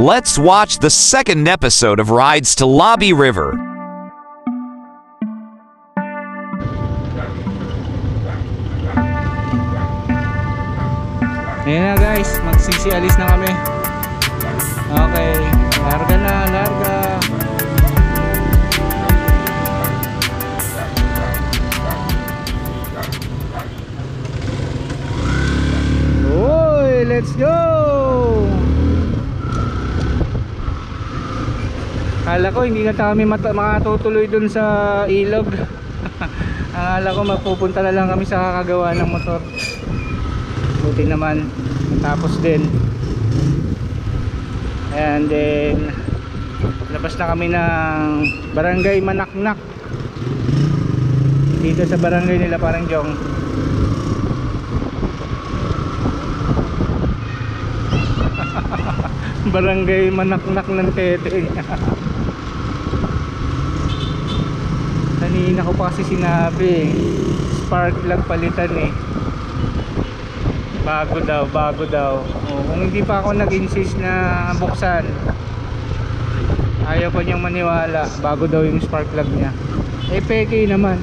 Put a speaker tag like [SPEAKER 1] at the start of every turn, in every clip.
[SPEAKER 1] Let's watch the second episode of Rides to Lobby River.
[SPEAKER 2] Ayan na guys, magsisialis na kami. Okay, larga na, larga. Uy, let's go! Akala ko hindi na kami makatutuloy dun sa ilog. Akala ko mapupunta na lang kami sa kakagawa ng motor. Buti naman tapos din. And then labas na kami ng Barangay Manaknak dito sa barangay nila Parangjong. Barangay Manaknak ng Tete. Kanina ko pa kasi sinabi spark plug palitan eh. Bago daw. Kung hindi pa ako nag-insist na buksan, ayaw pa niyang maniwala. Bago daw yung spark plug niya. Eh peke naman.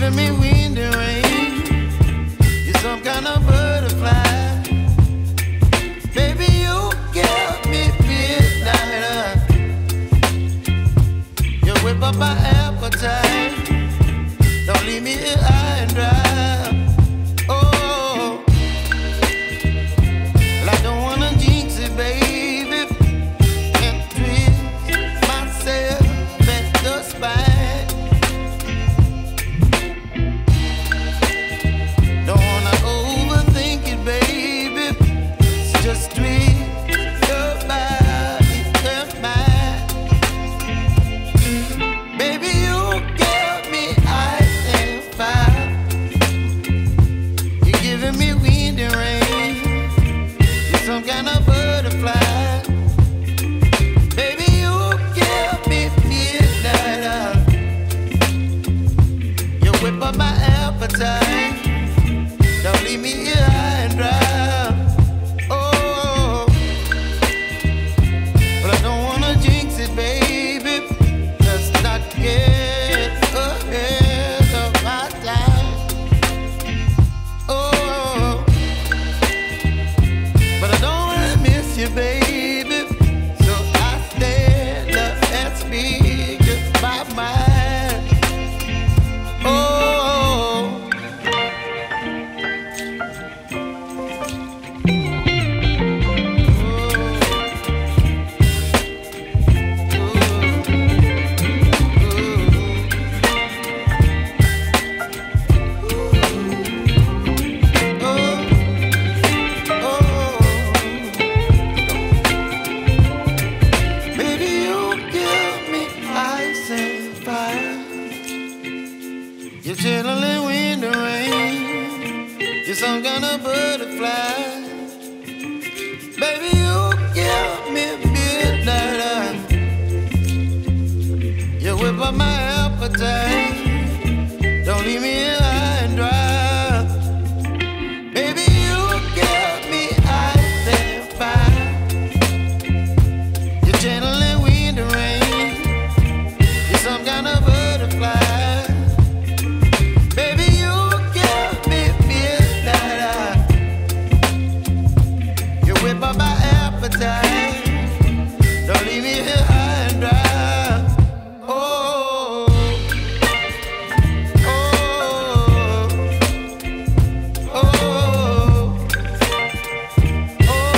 [SPEAKER 3] giving me wind and rain. You're some kind of butterfly. Baby, you give me midnight. You whip up my appetite. Don't leave me here high and dry. Oh, well, I don't wanna jinx it, baby, and twist myself at the spine. Don't wanna overthink it, baby. It's just twist your body and mine. Baby, you give me ice and fire. You're giving me wind and rain. You're some kind of butterfly. Baby, you give me midnight. You whip up my appetite. Don't leave me here high and dry. Oh, but I don't wanna jinx it, baby. Let's not get ahead of my time. Oh, but I don't wanna miss you, baby. So I stand up and speak my mind. Oh. Baby, you give me ice and fire. You're chilling wind and rain. You're some kind of butterfly. Baby, you give me midnight. You whip up my appetite. Don't leave me here high and dry. Baby, you give me ice and fire. You're channeling wind and rain. You're some kind of butterfly. Baby, you give me midnight. You whip up my appetite. Don't leave me here high and dry. Oh, oh, oh, oh,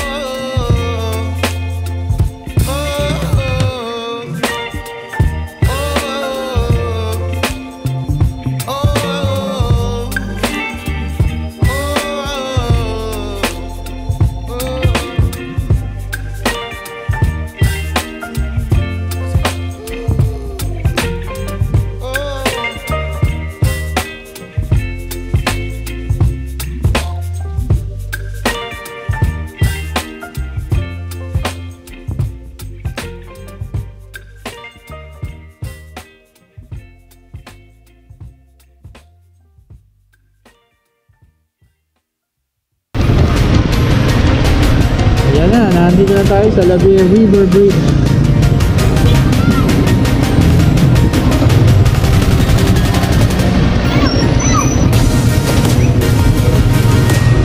[SPEAKER 2] Ayan na, nandito na tayo sa Labir River Bridge.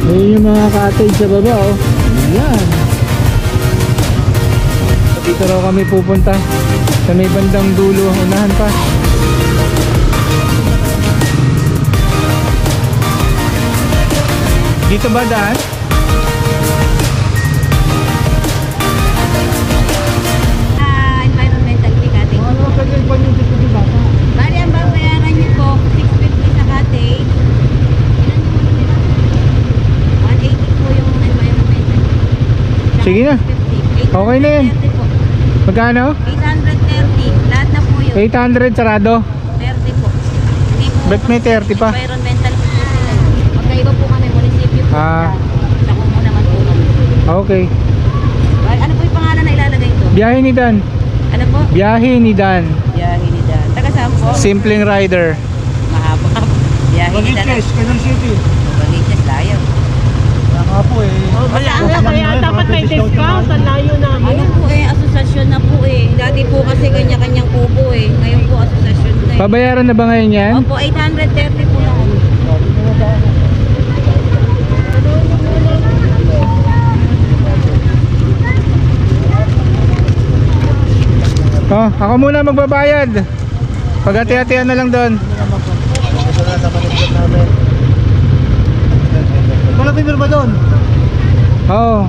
[SPEAKER 2] Ayan yung mga cottage sa baba, oh. Ayan. Dito raw kami pupunta sa may bandang dulo, unahan pa. Dito ba daan?
[SPEAKER 4] Environmental fee cottage.
[SPEAKER 2] Ano pwede pa yung dito di bata?
[SPEAKER 4] Bali, ang babayaran niyo po, 650 sa cottage. Ilan yung ano nila? 180 po yung environmental fee.
[SPEAKER 2] Sige na.
[SPEAKER 4] 650.
[SPEAKER 2] Okay na yan.
[SPEAKER 4] 830 po.
[SPEAKER 2] Magkano?
[SPEAKER 4] 830. Lahat na po yun.
[SPEAKER 2] 800 sarado.
[SPEAKER 4] 30 po. Hindi po.
[SPEAKER 2] Ba't may 30 pa?
[SPEAKER 4] Environmental fee po sila. Magkaiba po kami, munisipyo po.
[SPEAKER 2] Ah.
[SPEAKER 4] Sa kumo naman po kami.
[SPEAKER 2] Okay.
[SPEAKER 4] Ay, ano po yung pangalan na ilalagay ito?
[SPEAKER 2] Biyahe ni Dan.
[SPEAKER 4] Ano po?
[SPEAKER 2] Biyahe ni Dan.
[SPEAKER 4] Biyahe ni Dan. Taga saan po?
[SPEAKER 2] Simpleng rider.
[SPEAKER 4] Mahaba. Biyahe ni Dan.
[SPEAKER 2] Quezon City.
[SPEAKER 4] Baliches, layo.
[SPEAKER 2] Baka po eh.
[SPEAKER 5] Kaya dapat may discount. Ang layo namin.
[SPEAKER 4] Ano po eh, asosasyon asosasyon na po eh. Dati po kasi kanya-kanyang kubo eh. Ngayon po asosasyon na eh.
[SPEAKER 2] Pabayaran na ba ngayon yan?
[SPEAKER 4] Opo, 830 po lahat.
[SPEAKER 2] Oh, ako muna magbabayad. Pag-hati-hatian na lang doon.
[SPEAKER 5] Wala pipir ba doon?
[SPEAKER 2] Oo.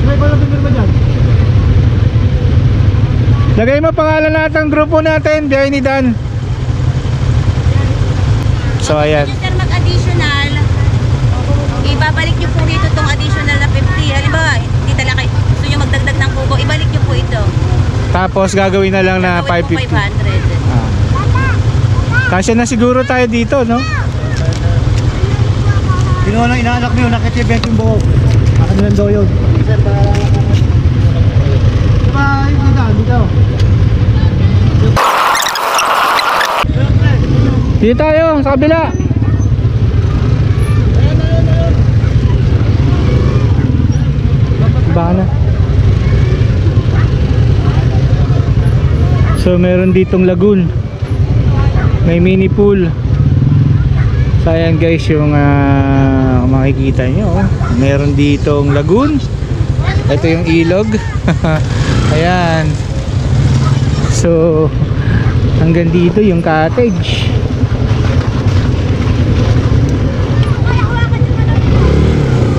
[SPEAKER 5] May wala pipir ba dyan?
[SPEAKER 2] Lagay mo pangalan lahat ng grupo natin, biyahe ni Dan. So ayan.
[SPEAKER 4] Sir, mag-additional. Ibabalik nyo po dito itong additional na 50. Halimbawa, hindi talaga gusto nyo magdagdag ng kubo, ibalik nyo po ito.
[SPEAKER 2] Tapos gagawin na lang na
[SPEAKER 4] Gagawin po
[SPEAKER 2] 550.
[SPEAKER 4] 500.
[SPEAKER 2] Ah. Kasya na siguro tayo dito, no?
[SPEAKER 5] Kinuha ng inaanak mo yun, nakitibet yung buhok. Akin lang daw yun. Sir, dito.
[SPEAKER 2] Dito tayo, sa kabila. Baka na. So meron ditong lagoon. May mini pool. So ayan guys yung makikita nyo. Meron ditong lagoon. Ito yung ilog. Ayan. So hanggang dito yung cottage.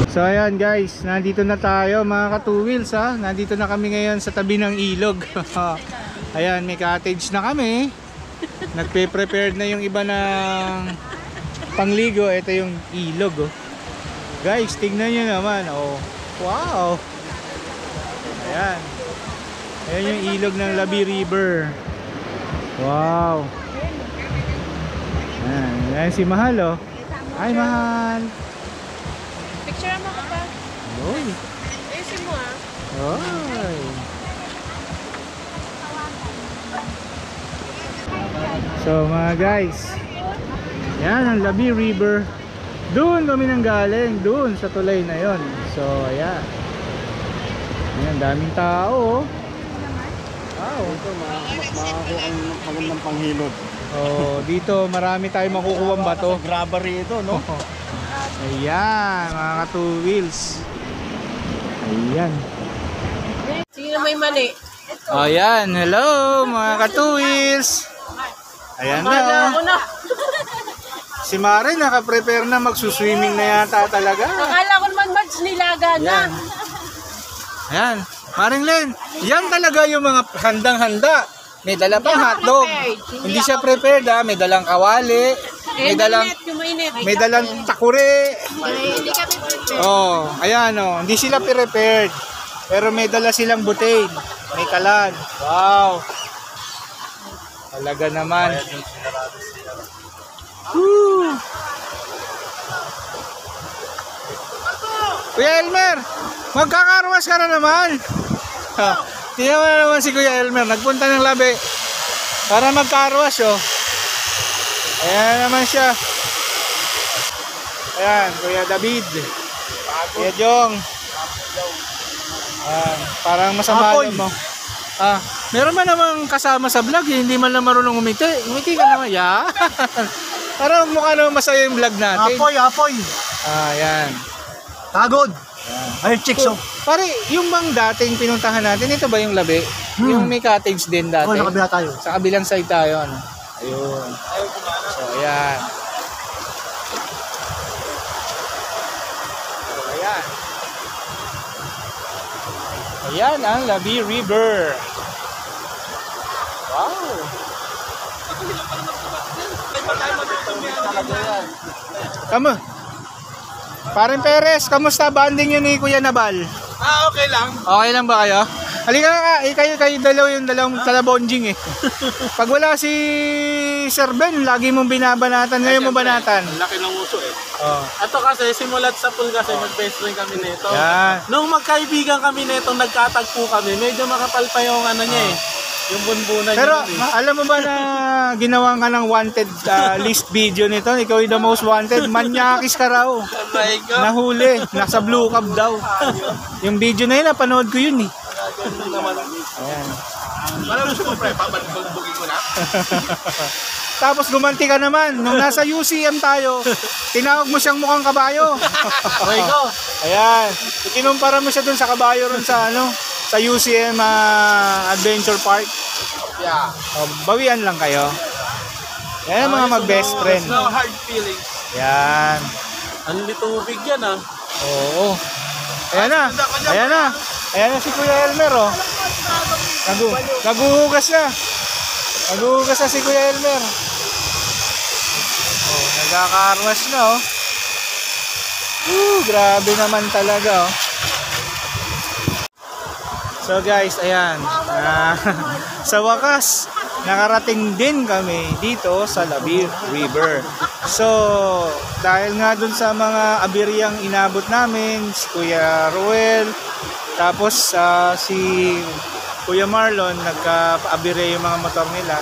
[SPEAKER 2] So ayan guys, nandito na tayo mga ka-two wheels ha. Nandito na kami ngayon sa tabi ng ilog. Ayan, may cottage na kami. Nagpe-prepared na yung iba ng pangligo. Ito yung ilog oh. Guys, tignan nyo naman oh. Wow. Ayan. Ayan yung ilog ng Labi River. Wow. Ayan, ayan si Mahal oh. Hi Mahal.
[SPEAKER 4] Picture mo ka pa.
[SPEAKER 2] Oy.
[SPEAKER 4] Ayusin mo ah.
[SPEAKER 2] Oy. So mga guys, yan ang Labi River. Doon kami nang galing, doon sa tulay na yon. So ayan. Ayan, daming tao. Wow.
[SPEAKER 5] Ito, makakuha ang magandang panghilod.
[SPEAKER 2] Oh, dito marami tayong makukuhang bato.
[SPEAKER 5] Grabbery ito, no?
[SPEAKER 2] Ayan, mga ka-two wheels. Ayan.
[SPEAKER 4] Sino may mali?
[SPEAKER 2] Ayan, hello mga ka-two wheels. Ayan na.
[SPEAKER 4] Ako na.
[SPEAKER 2] Si Mare naka-prepare na, magsuswimming na yata talaga.
[SPEAKER 4] Akala ko naman Marge nilaga na.
[SPEAKER 2] Ayan. Ayan, Maring Len, yan talaga yung mga handang-handa. May dala pang hotdog. Hindi siya prepared ha, may dalang kawali, may dalang takure.
[SPEAKER 4] Hindi kami prepared.
[SPEAKER 2] Oh, ayan oh, hindi sila prepared. Pero may dala silang butane, may kalan. Wow. Talaga naman. Woo. Kuya Elmer, magkakarwas ka na naman. Tingnan mo na naman si Kuya Elmer, nagpunta ng Labi para magkarwas oh. Ayan naman siya. Ayan, Kuya David, Kuya Jong. Parang masama mo. Meron man namang kasama sa vlog, hindi man lang marunong umiti. Umiti ka naman, ya. Parang mukha naman masaya yung vlog natin.
[SPEAKER 5] Apoy.
[SPEAKER 2] Ayan.
[SPEAKER 5] Tagod. Ay, chicks,
[SPEAKER 2] So, pare, yung bang dating pinuntahan natin, ito ba yung Labi? Yung may cottage din dati?
[SPEAKER 5] Oh, nakabila tayo.
[SPEAKER 2] Sa kabilang side tayo, ano? Ayun. So, ayan. So, ayan. Ayan ang Labi River. Wow. Kamu? Paring Perez, kamusta banding yun ni Kuya Nabal?
[SPEAKER 5] Okay lang.
[SPEAKER 2] Okay lang ba kayo? Halika nga, kayo dalawang talabonjing eh. Pag wala si Sir Ben, lagi mong binabanatan. Ngayon mo banatan.
[SPEAKER 6] Laki ng uso eh.
[SPEAKER 2] Oh.
[SPEAKER 6] Ato kasi, simulat sa pool kasi mag-best friend kami nito.
[SPEAKER 2] Yan.
[SPEAKER 6] Nung magkaibigan kami nito, nagkatagpo kami, medyo makapal pa yung ano niya eh. Yung bunbunan
[SPEAKER 2] Pero
[SPEAKER 6] yun eh.
[SPEAKER 2] alam mo ba na ginawa ka ng wanted list video nito? Ikaw yung the most wanted. Manyakis ka raw.
[SPEAKER 6] Oh my God.
[SPEAKER 2] Nahuli. Nasa Blue Cab daw. Yung video na yun, napanood ko yun eh.
[SPEAKER 6] Ganun naman.
[SPEAKER 2] Ayan.
[SPEAKER 6] Alam mo siya pre, papagbugin ko na.
[SPEAKER 2] Tapos gumanti ka naman. Nung nasa UCM tayo, tinawag mo siyang mukhang kabayo.
[SPEAKER 6] Okay ko.
[SPEAKER 2] Ayan. Ikinumpara mo siya dun sa kabayo ron sa sa UCM Adventure Park.
[SPEAKER 6] Yeah.
[SPEAKER 2] Bawian lang kayo. Yan ang mga mag-best friend.
[SPEAKER 6] No hard feelings.
[SPEAKER 2] Yan.
[SPEAKER 6] Ang litubig yan ah.
[SPEAKER 2] Oo. Ayan na. Ayan na. Ayan na si Kuya Elmer oh. Naguhugas na. Naguhugas na si Kuya Elmer. Oh, nagkaka-armas na oh. Grabe naman talaga oh. So guys, ayan. Sa wakas, nakarating din kami dito sa Labi River. So, dahil nga dun sa mga abiryang inabot namin, si Kuya Ruel, tapos si Kuya Marlon, nagka-abirya yung mga motor nila.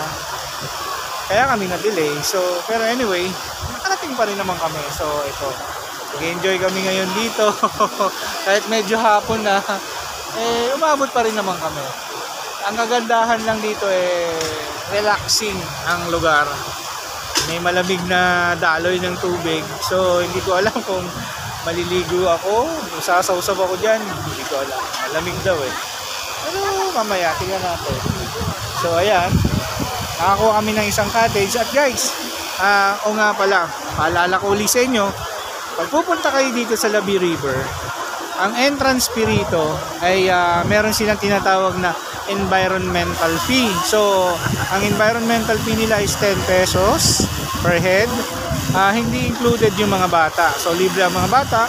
[SPEAKER 2] Kaya kami na-delay. So, pero anyway, nakarating pa rin naman kami. So, ito. Nag-enjoy kami ngayon dito. Kahit medyo hapon na, umabot pa rin naman kami. Ang kagandahan lang dito relaxing ang lugar. May malamig na daloy ng tubig. So hindi ko alam kung maliligo ako, sasawsaw ako dyan. Hindi ko alam. Malamig daw Pero mamaya, tingnan natin. So ayan, nakakuha kami ng isang cottage. At guys, o nga pala, paalala ko ulit sa inyo, pag pupunta kayo dito sa Labi River, ang entrance fee rito ay meron silang tinatawag na environmental fee. So, ang environmental fee nila is 10 pesos per head. Hindi included yung mga bata. So, libre ang mga bata,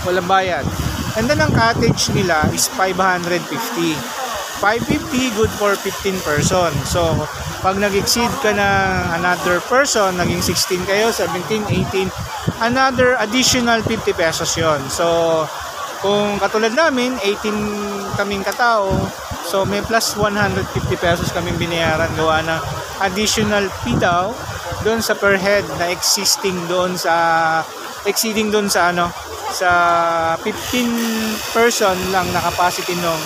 [SPEAKER 2] walang bayad. And then, ang cottage nila is 550. 550, good for 15 person. So, pag nag-exceed ka ng another person, naging 16 kayo, 17, 18, another additional 50 pesos yon. So, kung katulad namin, 18 kaming katao, so may plus 150 pesos kaming binayaran gawa ng additional fee daw doon sa per head na exceeding doon sa sa 15 person lang na capacity ng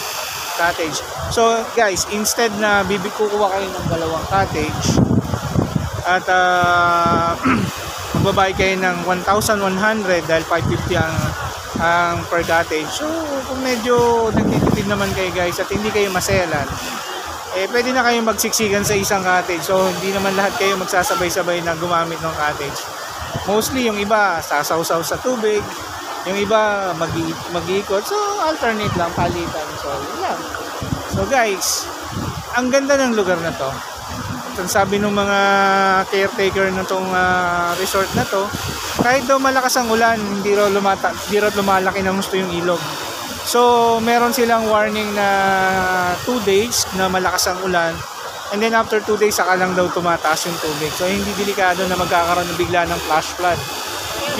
[SPEAKER 2] cottage. So guys, instead na kukuha kayo ng dalawang cottage at magbabayad kayo ng 1,100 dahil 550 ang per cottage. So kung medyo nagtitipid naman kayo guys at hindi kayo maselan, pwede na kayo magsiksikan sa isang cottage. So hindi naman lahat kayo magsasabay-sabay na gumamit ng cottage. Mostly yung iba sasawsaw sa tubig, yung iba mag-iikot. So alternate lang, palitan. So yun lang. So guys, ang ganda ng lugar na to. At sabi ng mga caretaker na tong resort na to, kahit daw malakas ang ulan, hindi raw lumalaki ng gusto yung ilog. So meron silang warning na 2 days na malakas ang ulan, and then after 2 days saka lang daw tumataas yung tubig. So hindi delikado na magkakaroon ng bigla ng flash flood.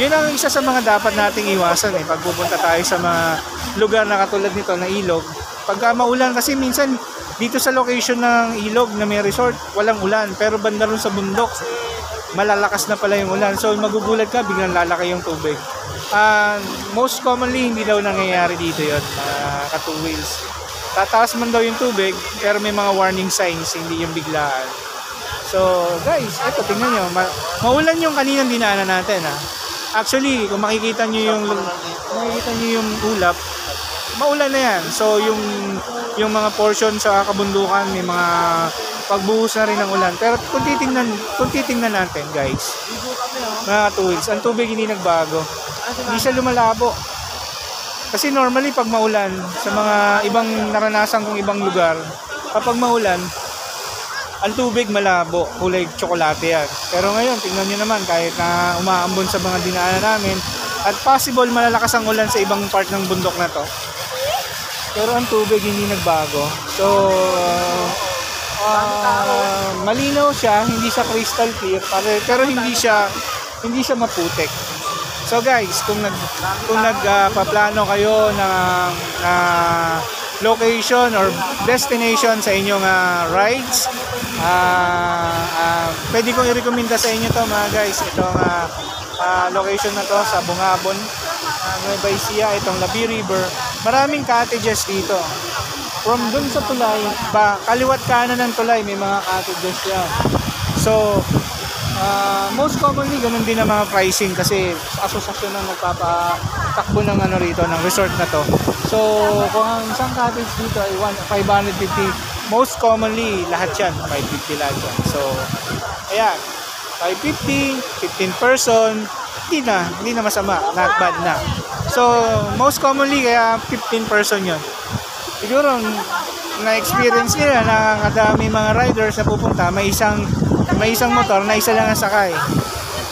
[SPEAKER 2] Yun ang isa sa mga dapat nating iwasan pag pupunta tayo sa mga lugar na katulad nito na ilog. Pagka maulan, kasi minsan dito sa location ng ilog na may resort, walang ulan, pero banda ron sa bundok malalakas na pala yung ulan. So magugulat ka, biglang lalaki yung tubig. Most commonly hindi daw nangyayari dito yun, ka 2 wheels. Tataas man daw yung tubig, pero may mga warning signs, hindi yung biglaan. So guys, eto tingnan nyo, maulan yung kaninang dinaanan natin Actually, kung makikita nyo yung ulap, maulan na yan. So yung mga portion sa kabundukan, may mga pagbuhos na rin ng ulan. Pero kung titingnan natin guys, mga 2 wheels, ang tubig hindi nagbago. Hindi siya lumalabo. Kasi normally pag maulan, sa mga ibang naranasan kong ibang lugar, kapag maulan, ang tubig malabo, kulay tsokolate yan. Pero ngayon, tingnan nyo naman, kahit na umaambon sa mga dinaanan namin, at possible malalakas ang ulan sa ibang part ng bundok na to, pero ang tubig hindi nagbago. So malinaw siya, hindi siya crystal clear, pero hindi siya maputik. So guys, kung nagpaplano kayo ng location or destination sa inyong rides, pwede kong i-recommenda sa inyo to mga guys. Itong location na to sa Bungabon, Nueva Ecija, itong Labi River. Maraming cottages dito. From dun sa tulay, kaliwat kanan ng tulay, may mga cottages yan. So, most commonly, ganun din ang mga pricing kasi asosasyon na nagpapatakbo ng rito, ng resort na to. So, kung ang isang cottage dito ay 550, most commonly, lahat yan, 550 lahat yan. So, ayan, 550, 15 person, hindi na masama, not bad na. So, most commonly, kaya 15 person yun. Siguro, na-experience nila na kadami mga riders na pupunta, may isang motor na isa lang ang sakay.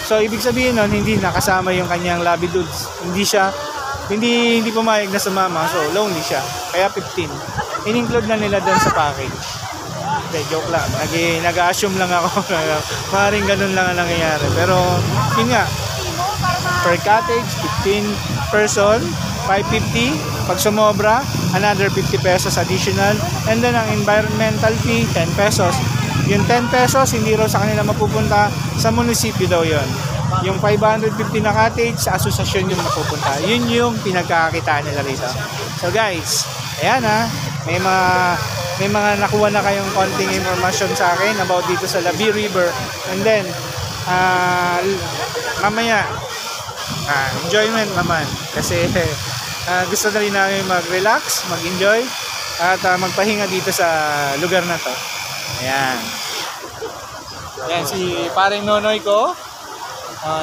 [SPEAKER 2] So ibig sabihin nun, hindi nakasama yung kanyang Labi Dudes. Hindi pumayag na sumama, so lonely siya. Kaya 15. In-include na nila doon sa package. Hindi, joke lang. Nag-assume lang ako. Maring ganun lang ang nangyayari. Pero yun nga, per cottage, 15 person, 550. Pag sumobra, another 50 pesos additional. And then ang environmental fee, 10 pesos. Yung 10 pesos, hindi raw sa kanila mapupunta, sa munisipyo daw yon. Yung 550 na cottage, sa asosasyon yung mapupunta. Yun yung pinagkakakitaan nila rito. So guys, ayan may mga nakuha na kayong konting information sa akin about dito sa Labi River. And then, mamaya, enjoyment naman. Kasi gusto na rin namin mag-relax, mag-enjoy, at magpahinga dito sa lugar na to. Ayan. Ayan si paring Nonoy ko.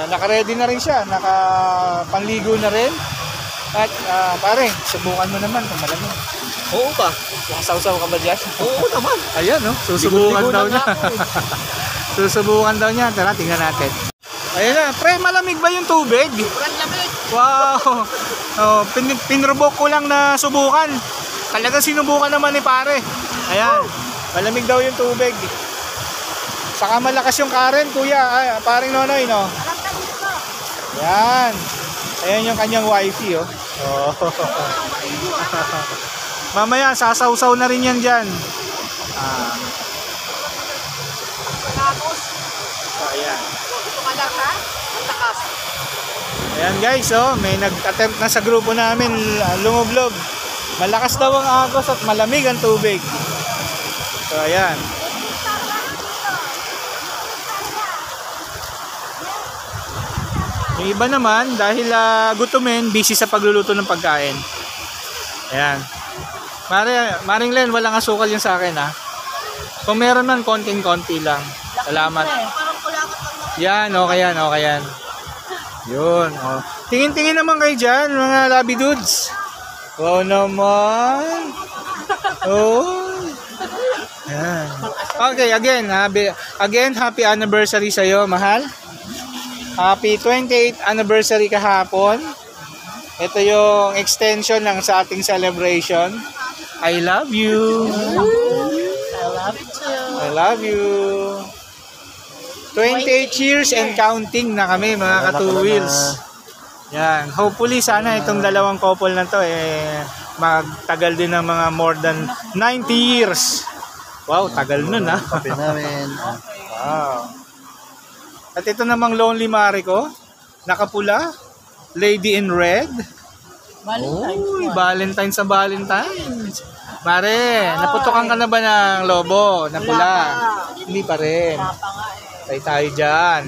[SPEAKER 2] Naka-ready na rin siya. Naka-panligo na rin. At pare, subukan mo naman kung malamig.
[SPEAKER 6] Oo ba?
[SPEAKER 2] Nakasawsaw ka ba dyan?
[SPEAKER 6] Oo naman.
[SPEAKER 2] Ayan, no? Susubukan daw niya. Susubukan daw niya. Tara, tingnan natin. Ayan na. Pre, malamig ba yung tubig?
[SPEAKER 6] Malamig.
[SPEAKER 2] Wow! Pinrobok ko lang na subukan. Talaga sinubukan naman ni pare. Ayan. Malamig daw yung tubig. Saka malakas yung current, kuya. Paring Nonoy, no? Ayan. Ayan yung kanyang wifi, oh. Mamaya, sasawsaw na rin yan dyan. So, ayan. Ayan guys, oh, may nag-attempt na sa grupo namin, lumublob. Malakas daw ang agos at malamig ang tubig. So ayan. Yung iba naman, dahil gutumin, busy sa pagluluto ng pagkain. Ayan. Maring Len, walang asukal yung sa akin, Kung meron man, konting-konti lang. Salamat. Yan, okay yan, okay yan. Yun, oh. Tingin-tingin naman kayo dyan, mga Labi Dudes. Wow naman. Oh. Yan. Okay, again, happy anniversary sa'yo, mahal. Happy 28th anniversary kahapon. Ito yung extension ng sa ating celebration. I love you.
[SPEAKER 6] I love you too.
[SPEAKER 2] I love you. 28 years and counting na kami, mga ka-two wheels. Yan. Hopefully, sana itong dalawang couple na to, magtagal din ng mga more than 90 years. Wow, tagal nun,
[SPEAKER 5] Kape namin.
[SPEAKER 2] Wow. At ito namang Lonely Mare ko, nakapula, lady in red. Uy, Valentine's sa Valentine's. Mare, naputokan ka na ba ng lobo na pula? Hindi pa rin. Tayo dyan.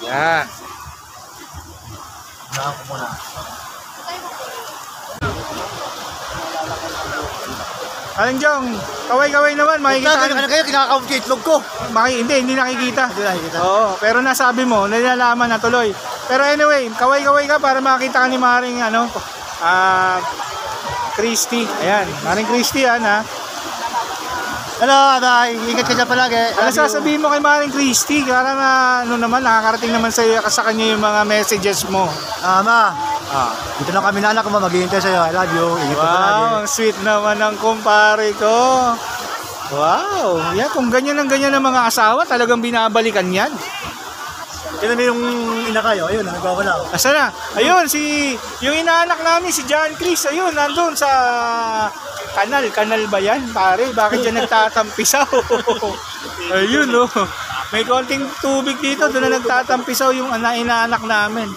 [SPEAKER 2] Yan. Aling Jong, kaway-kaway naman, makikita
[SPEAKER 5] Ano kayo, kinakakawag yung itlog ko.
[SPEAKER 2] Hindi nakikita.
[SPEAKER 5] Hindi nakikita.
[SPEAKER 2] Oo, pero nasabi mo, nilalaman na tuloy. Pero anyway, kaway-kaway ka para makita ka ni Maring Christy. Ayan, Maring Christy yan,
[SPEAKER 5] Hello, bye. Ingat ka dyan palagi.
[SPEAKER 2] Ano sasabihin mo kay Maring Christy? Para nakakarating naman sa kanya yung mga messages mo.
[SPEAKER 5] Ma, dito lang kami na anak ko, maghihintay sa'yo. I love you. Ingat ka palagi.
[SPEAKER 2] Wow, ang sweet naman ng kumpare ko. Wow, yan, kung ganyan ang mga asawa, talagang binabalikan yan.
[SPEAKER 5] Kaya na yung ina kayo, ayun, nagwawala.
[SPEAKER 2] Asa na? Ayun, yung inaanak namin, si John Chris, ayun, nandun sa kanal ba yan, pare? Bakit dyan nagtatampisaw? Ayun, oh. May konting tubig dito, doon na nagtatampisaw yung inaanak namin.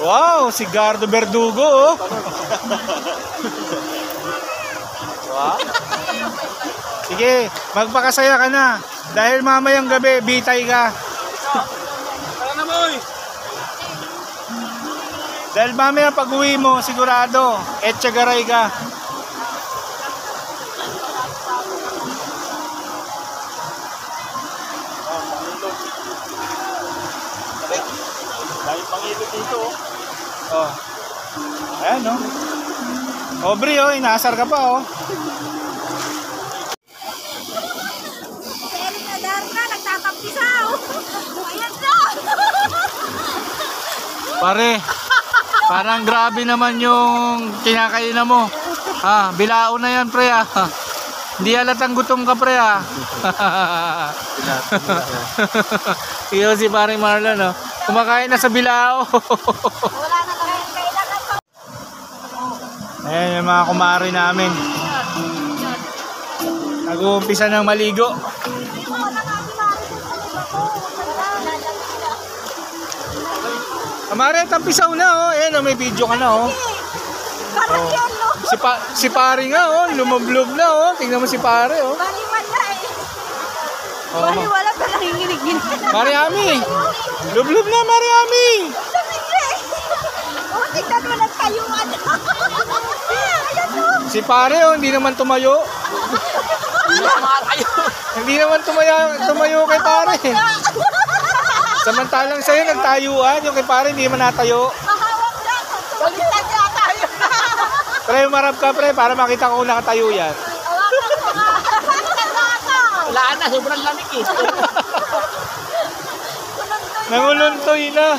[SPEAKER 2] Wow, si Gardo Verdugo, oh. Wow. Sige, magpakasaya ka na. Dahil mamayang gabi, bitay ka.
[SPEAKER 6] Tara na, boy!
[SPEAKER 2] Dahil mamaya pag uwi mo, sigurado, etchagaray ka.
[SPEAKER 6] Dahil pangilog dito,
[SPEAKER 2] Oh. Ayan, no? Aubrey, oh, inaasar ka pa, oh.
[SPEAKER 4] Pero na Darna, nagtatampisaw. Ayan na.
[SPEAKER 2] Pare, parang grabe naman yung kinakainan mo. Bilao na yan, pre, Hindi halatang gutom ka, pre, Iyo si paring Marlon, no? Kumakain na sa bilao.
[SPEAKER 4] Wala na kailangan pa.
[SPEAKER 2] Ayan yung mga kumari namin. Nag-uumpisa ng maligo. Kumari, tampisaw na, oh. Ayan, oh, may video ka na, oh.
[SPEAKER 4] Parang yan, no?
[SPEAKER 2] Si pare nga, oh. Lumablob na, oh. Tingnan mo si pare, oh.
[SPEAKER 4] Baliwala eh.
[SPEAKER 2] Oh.
[SPEAKER 4] Baliwala pa nanginginig.
[SPEAKER 2] Mariami! Lublob na, Mariami!
[SPEAKER 4] Oh, tignan mo nagtayuan. Ayan, no?
[SPEAKER 2] Si pare, oh, hindi naman tumayo. Hindi naman tumayo kay pare. Samantalang sa'yo nagtayuan, yung kay pare hindi naman natayo.
[SPEAKER 4] Mahawak lang. Baliktad na tayo.
[SPEAKER 2] Pre, umarap ka, pre, para makita ko kung nakatayo yan.
[SPEAKER 6] wala na, sobrang lamig eh.
[SPEAKER 2] Nanguluntoy na.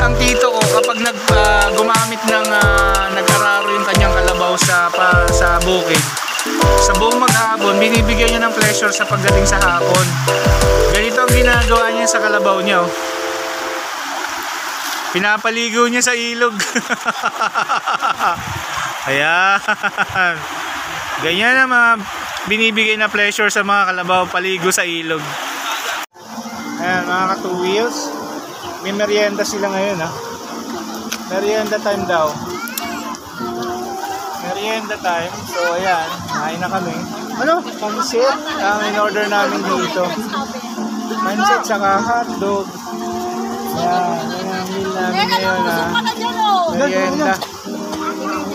[SPEAKER 2] ang tito ko kapag gumamit ng nag-araro yung kanyang kalabaw sa bukid, sa buong maghapon binibigyan niya ng pleasure sa pagdating sa hapon. Ganito ang ginagawa niya sa kalabaw niya, oh. Pinapaligo niya sa ilog. Ayan. Ganyan na mga binibigay na pleasure sa mga kalabaw, paligo sa ilog. Ayan mga ka-2 wheels, may merienda sila ngayon, ha. Merienda time daw. Merienda time. So ayan, kain na kami. Ano? Pansit ang in-order namin dito. Pansit saka hotdog. Ayan, yan ang meal namin ngayon, ha. Merienda.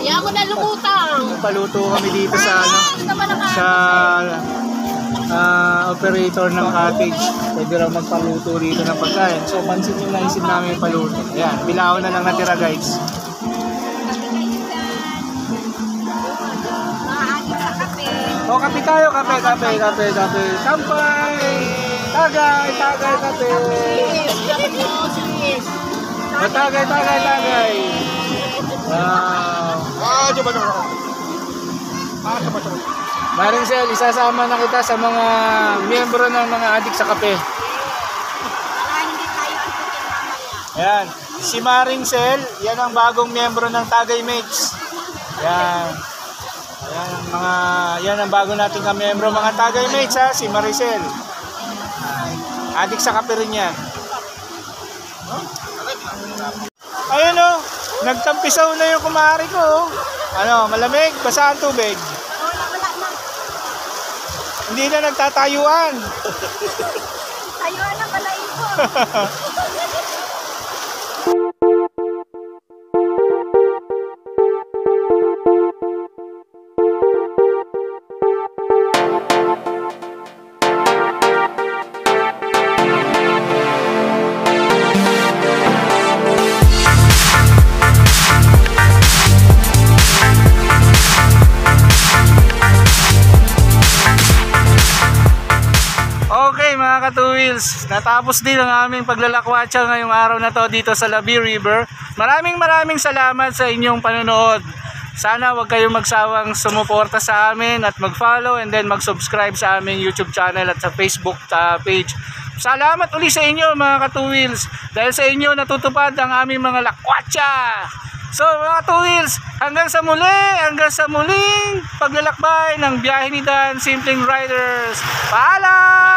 [SPEAKER 6] Kaya mo na lumutang.
[SPEAKER 2] Paluto kami dito sa operator ng cottage. Pwede raw magpaluto dito ng pagkain. So pansit yung naisip namin paluto. Ayan, bilao na lang natira, guys. O, kape tayo, kape. Kampay! Tagay, kape. Tagay. Wow.
[SPEAKER 6] Coba.
[SPEAKER 2] Maringsel, isasama na kita sa mga miyembro ng mga adik sa kape.
[SPEAKER 4] Para hindi tayo antukin mamaya.
[SPEAKER 2] Yan. Si Maringsel, yan ang bagong miyembro ng Tagay Mates. Yan. Yan ang bago nating miyembro mga Tagay Mates ha, si Maricel. Adik sa kape rin yan. Ayun o, nagtampisaw na yung kumari ko. Oh. Ano, malamig, basa ang tubig.
[SPEAKER 4] Wala na.
[SPEAKER 2] Hindi na nagtatayuan.
[SPEAKER 4] Tayo na balayin ko.
[SPEAKER 2] Okay mga ka-2Wheels, natapos din ang aming paglalakwatsa ngayong araw na to dito sa Labi River. Maraming salamat sa inyong panonood. Sana wag kayong magsawang sumuporta sa amin at mag-follow and then mag-subscribe sa aming YouTube channel at sa Facebook page. Salamat uli sa inyo mga ka-2Wheels. Dahil sa inyo natutupad ang aming mga lakwatsa. So mga ka-2Wheels, hanggang sa muling paglalakbay ng biyahe ni Dan Simpleng Riders. Paalam!